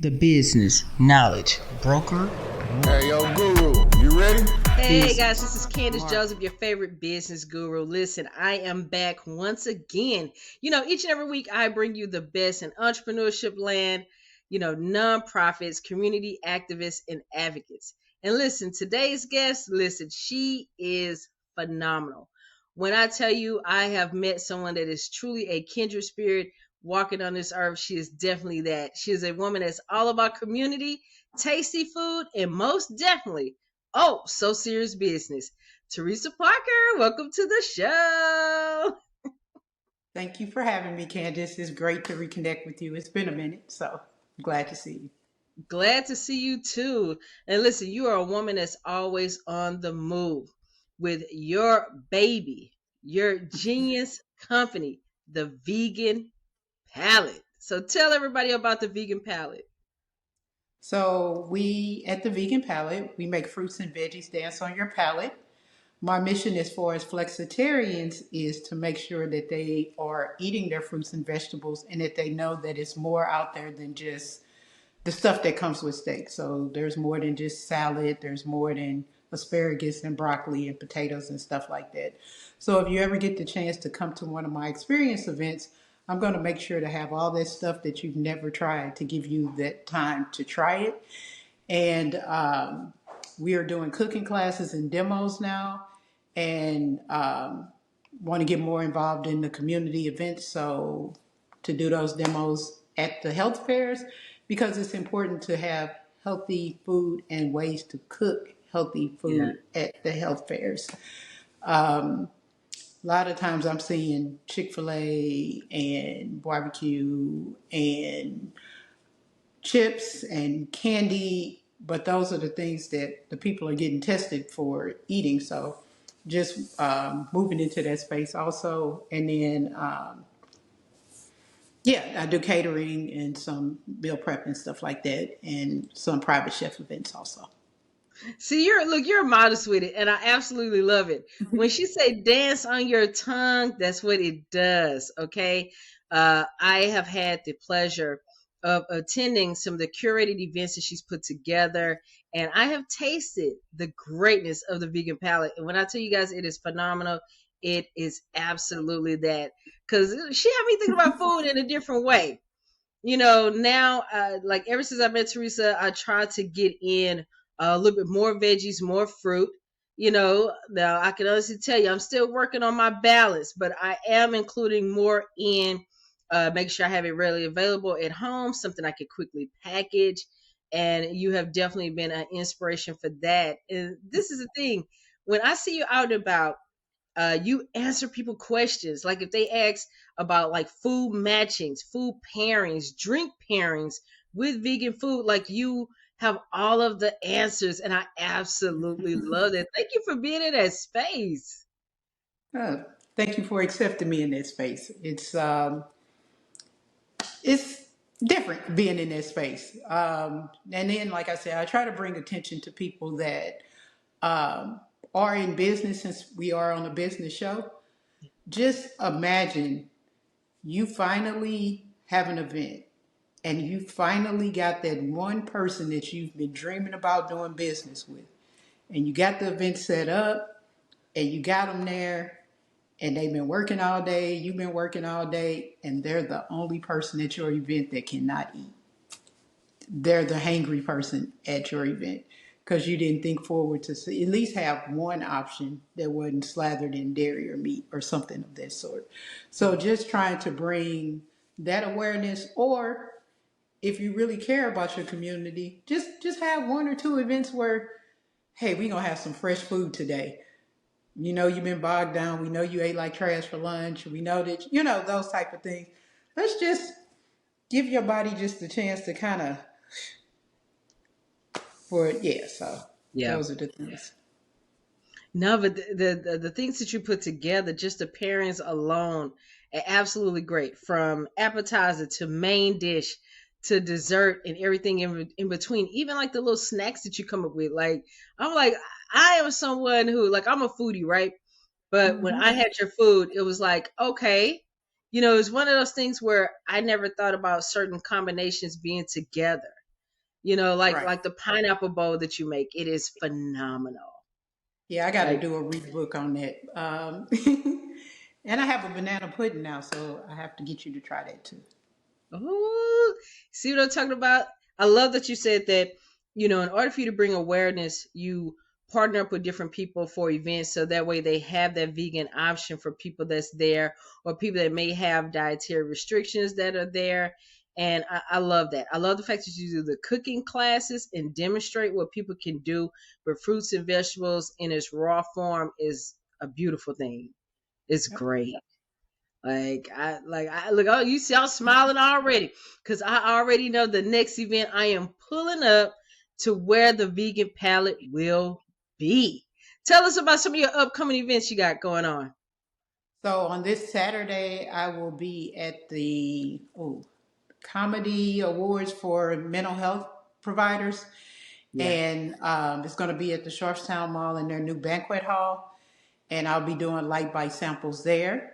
the business knowledge broker. Hey, yo, Guru, you ready? Hey guys, this is Candace Joseph, your favorite business guru. Listen, I am back once again. Each and every week I bring you the best in entrepreneurship land, nonprofits, community activists, and advocates. And listen, today's guest, she is phenomenal. When I tell you I have met someone that is truly a kindred spirit walking on this earth, she is definitely that. She is a woman that's all about community, tasty food, and most definitely, oh, so serious business. Teresa Parker, welcome to the show. Thank you for having me, Candace. It's great to reconnect with you. It's been a minute, so I'm glad to see you. Glad to see you too. And listen, you are a woman that's always on the move with your baby, your genius company, the Vegan Palate. So tell everybody about the Vegan Palate. So we, at the Vegan Palate, we make fruits and veggies dance on your palate. My mission as far as flexitarians is to make sure that they are eating their fruits and vegetables and that they know that it's more out there than just the stuff that comes with steak. So there's more than just salad. There's more than asparagus and broccoli and potatoes and stuff like that. So if you ever get the chance to come to one of my experience events, I'm going to make sure to have all that stuff that you've never tried to give you that time to try it. And we are doing cooking classes and demos now, and want to get more involved in the community events. So to do those demos at the health fairs, because it's important to have healthy food and ways to cook healthy food at the health fairs. A lot of times I'm seeing Chick-fil-A and barbecue and chips and candy, but those are the things that the people are getting tested for eating. So just moving into that space also. And then, I do catering and some meal prep and stuff like that, and some private chef events also. See, you're modest with it, and I absolutely love it. When she say dance on your tongue, that's what it does. Okay, I have had the pleasure of attending some of the curated events that she's put together, and I have tasted the greatness of the Vegan Palate. And when I tell you guys, it is phenomenal. It is absolutely that, because she had me thinking about food in a different way. Now, like ever since I met Teresa, I try to get in a little bit more veggies, more fruit. Now I can honestly tell you, I'm still working on my balance, but I am including more in, make sure I have it readily available at home, something I can quickly package. And you have definitely been an inspiration for that. And this is the thing, when I see you out and about, you answer people questions. Like if they ask about like food matchings, food pairings, drink pairings with vegan food, like you have all of the answers, and I absolutely love it. Thank you for being in that space. Thank you for accepting me in that space. It's different being in that space. And then, like I said, I try to bring attention to people that are in business, since we are on a business show. Just imagine you finally have an event and you finally got that one person that you've been dreaming about doing business with. And you got the event set up and you got them there and they've been working all day, you've been working all day, and they're the only person at your event that cannot eat. They're the hangry person at your event because you didn't think forward to see, at least have one option that wasn't slathered in dairy or meat or something of that sort. So just trying to bring that awareness, or if you really care about your community, just have one or two events where, hey, we're going to have some fresh food today. You know, you've been bogged down. We know you ate like trash for lunch. We know that, those type of things. Let's just give your body just a chance to kind of, so Yeah. those are the things. No, but the things that you put together, just the pairings alone, are absolutely great. From appetizer to main dish to dessert and everything in between. Even like the little snacks that you come up with. Like I am someone who, like, I'm a foodie, right? But when I had your food, it was like, okay, it's one of those things where I never thought about certain combinations being together. Right. like the pineapple bowl that you make. It is phenomenal. Yeah, I got to Like, do a read book on that. And I have a banana pudding now, so I have to get you to try that too. oh, see what I'm talking about? I love that you said that, in order for you to bring awareness, you partner up with different people for events so that way they have that vegan option for people that's there or people that may have dietary restrictions that are there. And I love that. I love the fact that you do the cooking classes and demonstrate what people can do with fruits and vegetables in its raw form is a beautiful thing. It's Yep. great. Like I look, oh, you see I'm smiling already because I already know the next event I am pulling up to where the vegan palette will be. Tell us about some of your upcoming events you got going on. So on this Saturday, I will be at the Comedy Awards for mental health providers, Yeah. and it's going to be at the Shortstown Mall in their new banquet hall, and I'll be doing light bite samples there.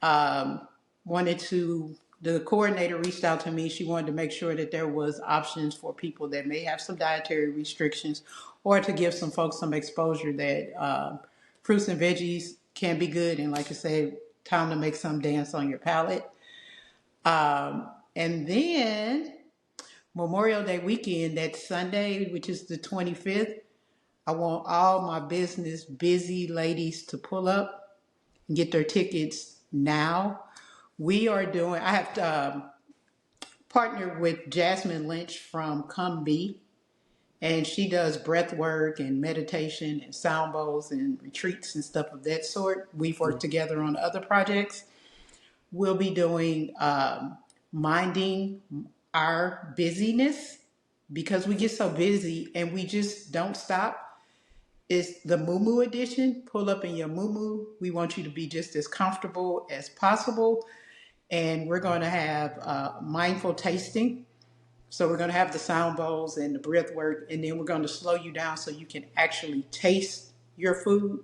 um, wanted to the coordinator reached out to me. She wanted to make sure that there was options for people that may have some dietary restrictions, or to give some folks some exposure that fruits and veggies can be good, and like I said, time to make some dance on your palate. And then Memorial Day weekend, that Sunday, which is the 25th, I want all my business busy ladies to pull up and get their tickets now. I have partnered with Jasmine Lynch from Come Be, and she does breath work and meditation and sound bowls and retreats and stuff of that sort. We've Yeah. worked together on other projects. We'll be doing minding our busyness because we get so busy and we just don't stop. It's the Moo edition. Pull up in your Moo. We want you to be just as comfortable as possible. And we're going to have mindful tasting. So we're going to have the sound bowls and the breath work, and then we're going to slow you down so you can actually taste your food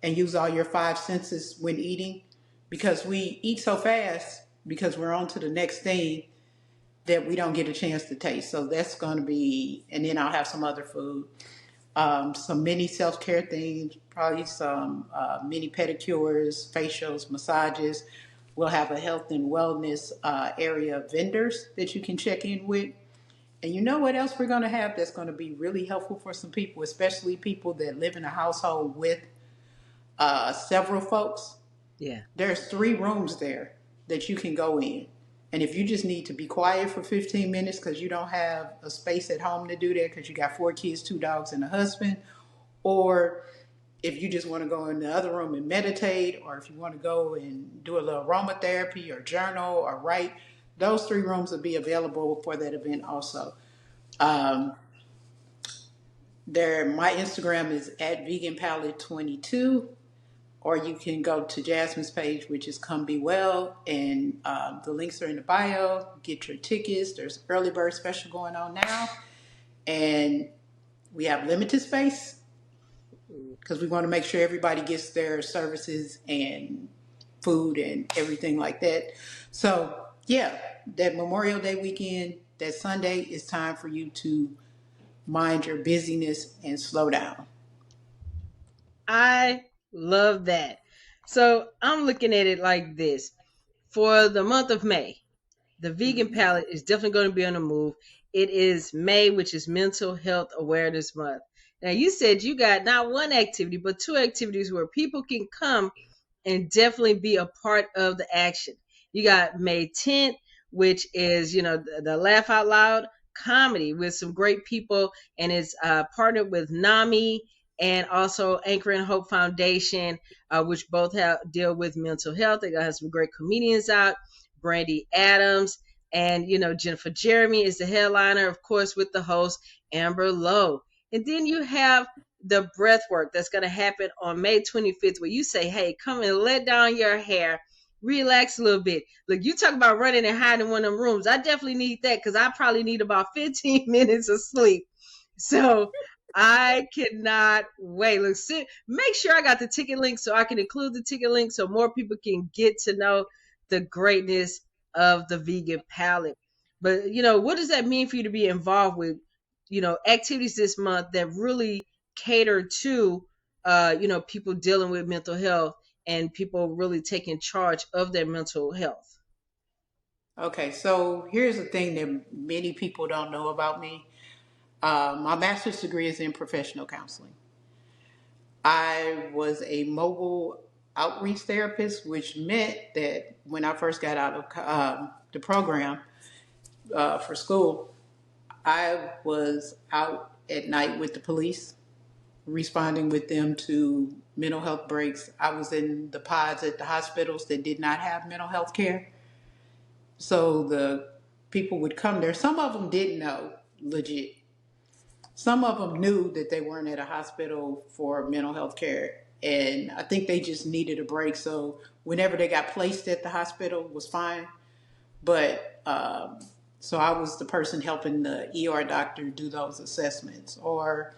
and use all your five senses when eating. Because we eat so fast because we're on to the next thing that we don't get a chance to taste. So that's going to be, and then I'll have some other food, some mini self care things, probably some mini pedicures, facials, massages. We'll have a health and wellness area of vendors that you can check in with. And you know what else we're going to have that's going to be really helpful for some people, especially people that live in a household with several folks? Yeah. There's 3 rooms there that you can go in. And if you just need to be quiet for 15 minutes because you don't have a space at home to do that because you got 4 kids, 2 dogs, and a husband, or if you just want to go in the other room and meditate, or if you want to go and do a little aromatherapy or journal or write, those 3 rooms will be available for that event also. Um, my Instagram is at Vegan Palate 22, or you can go to Jasmine's page, which is Come Be Well, and the links are in the bio. Get your tickets. There's early bird special going on now, and we have limited space because we want to make sure everybody gets their services and food and everything like that. So yeah, that Memorial Day weekend, that Sunday, is time for you to mind your busyness and slow down. I love that. So I'm looking at it like this. For the month of May, the vegan Mhm. palette is definitely going to be on the move. It is May, which is Mental Health Awareness Month. Now, you said you got not one activity, but 2 activities where people can come and definitely be a part of the action. You got May 10th, which is, the Laugh Out Loud comedy with some great people, and it's partnered with NAMI and also Anchor and Hope Foundation, which both deal with mental health. They're going to have some great comedians out. Brandy Adams and, Jennifer Jeremy is the headliner, of course, with the host, Amber Lowe. And then you have the breath work that's going to happen on May 25th, where you say, hey, come and let down your hair, relax a little bit. Look, you talk about running and hiding in one of them rooms. I definitely need that because I probably need about 15 minutes of sleep. So I cannot wait. Look, make sure I got the ticket link so I can include the ticket link so more people can get to know the greatness of the vegan palate. But what does that mean for you to be involved with, activities this month that really cater to, people dealing with mental health and people really taking charge of their mental health? Okay, so here's the thing that many people don't know about me. My master's degree is in professional counseling. I was a mobile outreach therapist, which meant that when I first got out of the program for school, I was out at night with the police, responding with them to mental health breaks. I was in the pods at the hospitals that did not have mental health care. So the people would come there. Some of them didn't know, legit. Some of them knew that they weren't at a hospital for mental health care. And I think they just needed a break. So whenever they got placed at the hospital was fine. But so I was the person helping the ER doctor do those assessments, or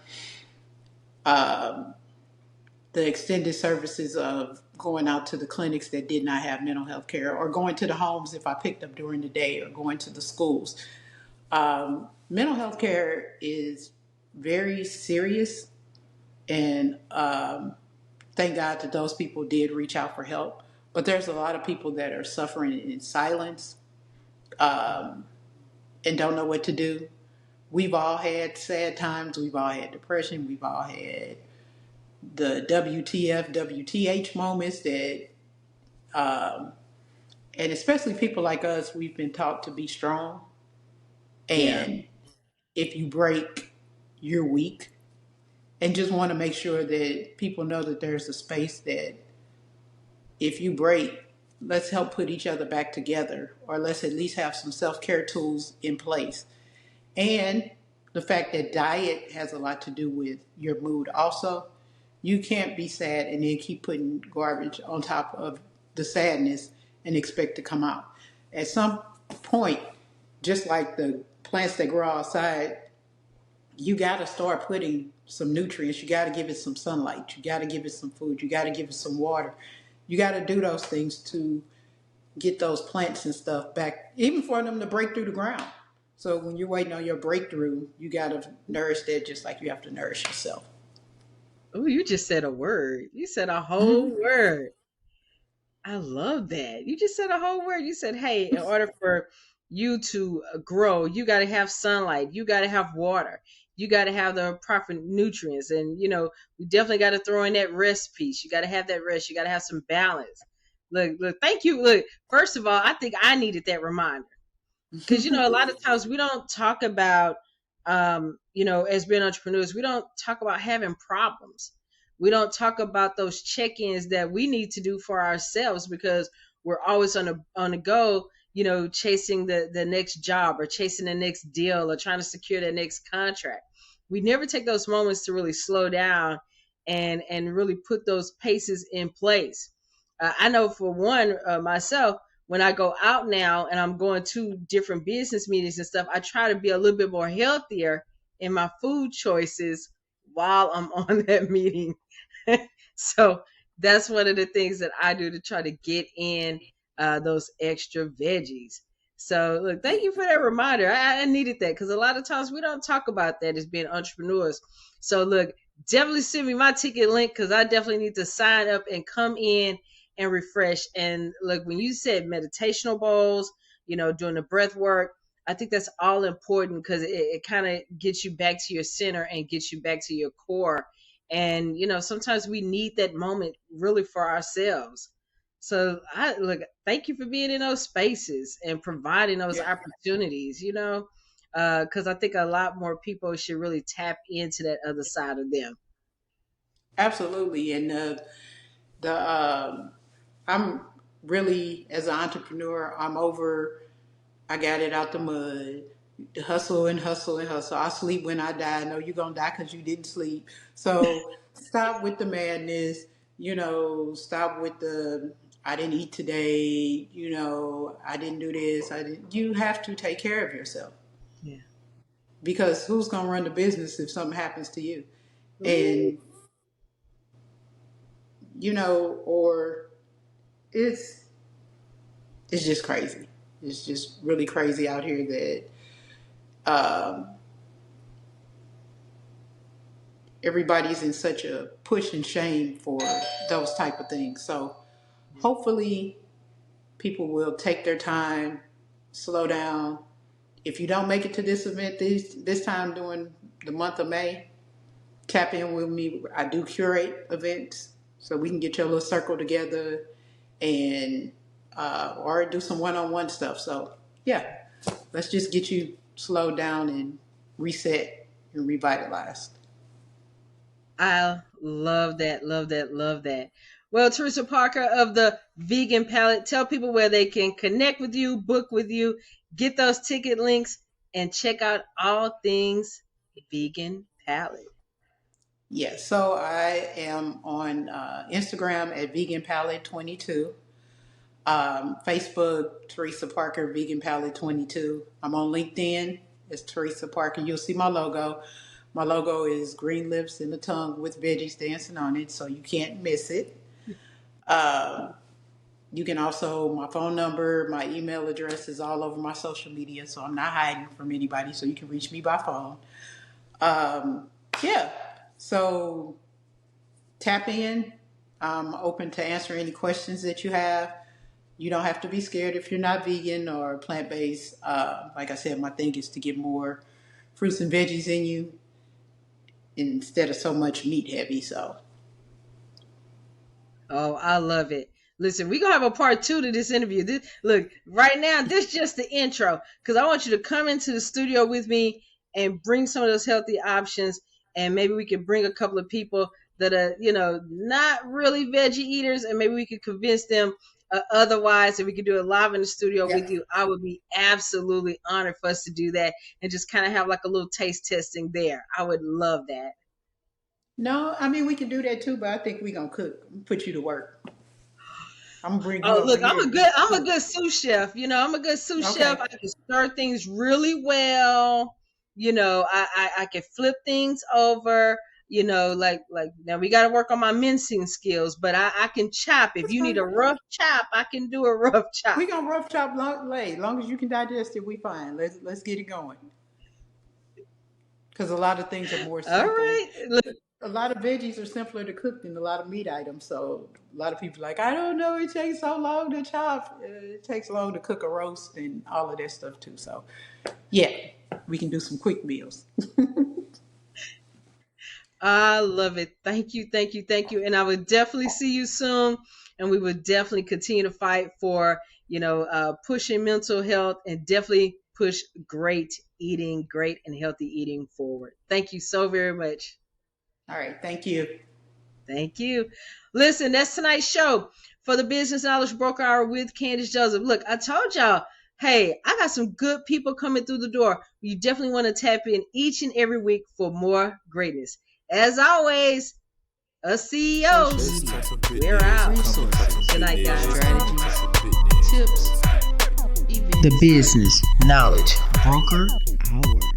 the extended services of going out to the clinics that did not have mental health care, or going to the homes if I picked up during the day, or going to the schools. Mental health care is very serious, and thank God that those people did reach out for help. But there's a lot of people that are suffering in silence and don't know what to do. We've all had sad times. We've all had depression. We've all had the WTF, WTH moments that, and especially people like us, we've been taught to be strong. Yeah. And if you break, you're weak. And just want to make sure that people know that there's a space that if you break, let's help put each other back together, or let's at least have some self care tools in place. And the fact that diet has a lot to do with your mood also. You can't be sad and then keep putting garbage on top of the sadness and expect to come out. At some point, just like the plants that grow outside, you got to start putting some nutrients. You got to give it some sunlight. You got to give it some food. You got to give it some water. You got to do those things to get those plants and stuff back, even for them to break through the ground. So when you're waiting on your breakthrough, you got to nourish that just like you have to nourish yourself. Oh, you just said a word. You said a whole Mm-hmm. word. I love that. You just said a whole word. You said, hey, in order for you to grow, you got to have sunlight. You got to have water. You got to have the proper nutrients. And, we definitely got to throw in that rest piece. You got to have that rest. You got to have some balance. Look, thank you. Look, first of all, I think I needed that reminder because, a lot of times we don't talk about, as being entrepreneurs, we don't talk about having problems. We don't talk about those check-ins that we need to do for ourselves because we're always on the go, chasing the next job or chasing the next deal or trying to secure the next contract. We never take those moments to really slow down and really put those paces in place. I know for one, myself, when I go out now and I'm going to different business meetings and stuff, I try to be a little bit more healthier in my food choices while I'm on that meeting. So that's one of the things that I do to try to get in those extra veggies. So look, thank you for that reminder. I needed that because a lot of times we don't talk about that as being entrepreneurs. So look, definitely send me my ticket link because I definitely need to sign up and come in and refresh. And look, when you said meditational bowls, doing the breath work, I think that's all important because it kind of gets you back to your center and gets you back to your core. And sometimes we need that moment really for ourselves. So I look, thank you for being in those spaces and providing those Yeah, opportunities, because I think a lot more people should really tap into that other side of them. absolutely. And I'm really, as an entrepreneur, I'm over. I got it out the mud. Hustle and hustle and hustle. I sleep when I die. No, you're gonna die because you didn't sleep. So stop with the madness. Stop with the I didn't eat today. I didn't do this. I didn't. You have to take care of yourself Yeah. because who's gonna run the business if something happens to you? Ooh. And or it's it's just crazy. It's just really crazy out here that everybody's in such a push and shame for those type of things. So hopefully people will take their time, slow down. If you don't make it to this event this time during the month of May, tap in with me. I do curate events, so we can get your little circle together and or do some one-on-one stuff. So yeah, let's just get you slowed down and reset and revitalized. I love that, love that, love that. Well, Teresa Parker of the Vegan Palate, tell people where they can connect with you, book with you, get those ticket links, and check out all things Vegan Palate. Yes, so I am on Instagram at Vegan Palate 22. Facebook, Teresa Parker, Vegan Palate 22. I'm on LinkedIn. It's Teresa Parker. You'll see my logo. My logo is green lips and a tongue with veggies dancing on it, so you can't miss it. You can also, my phone number, my email address is all over my social media, so I'm not hiding from anybody, so you can reach me by phone. Yeah, so tap in. I'm open to answer any questions that you have. You don't have to be scared if you're not vegan or plant-based. Like I said, my thing is to get more fruits and veggies in you instead of so much meat heavy. So, oh, I love it. Listen, we're going to have a part 2 to this interview. Look, right now, this is just the intro, because I want you to come into the studio with me and bring some of those healthy options, and maybe we can bring a couple of people that are, not really veggie eaters, and maybe we could convince them otherwise, if we could do it live in the studio with you. I would be absolutely honored for us to do that and just kind of have like a little taste testing there. I would love that. No, I mean, we can do that too, but I think we're going to cook, put you to work. I'm gonna bring you look, I'm a good sous chef. I'm a good sous chef. I can stir things really well. I can flip things over. Like now we got to work on my mincing skills, but I can chop. If you need a rough chop, I can do a rough chop. We gonna rough chop long as you can digest it, we fine. Let's get it going. Because a lot of things are more simple. All right. Look, a lot of veggies are simpler to cook than a lot of meat items. So a lot of people are like, I don't know, it takes so long to chop. It takes long to cook a roast and all of that stuff too. So yeah, we can do some quick meals. I love it. Thank you, thank you, thank you. And I would definitely see you soon. And we would definitely continue to fight for, pushing mental health and definitely push great eating, great and healthy eating forward. Thank you so very much. All right. Thank you. Thank you. Listen, that's tonight's show for the Business Knowledge Broker Hour with Candace Joseph. Look, I told y'all, hey, I got some good people coming through the door. You definitely want to tap in each and every week for more greatness. As always, a CEO. We're out. Good night, guys. Strategies, tips, the Business Knowledge Broker Hour.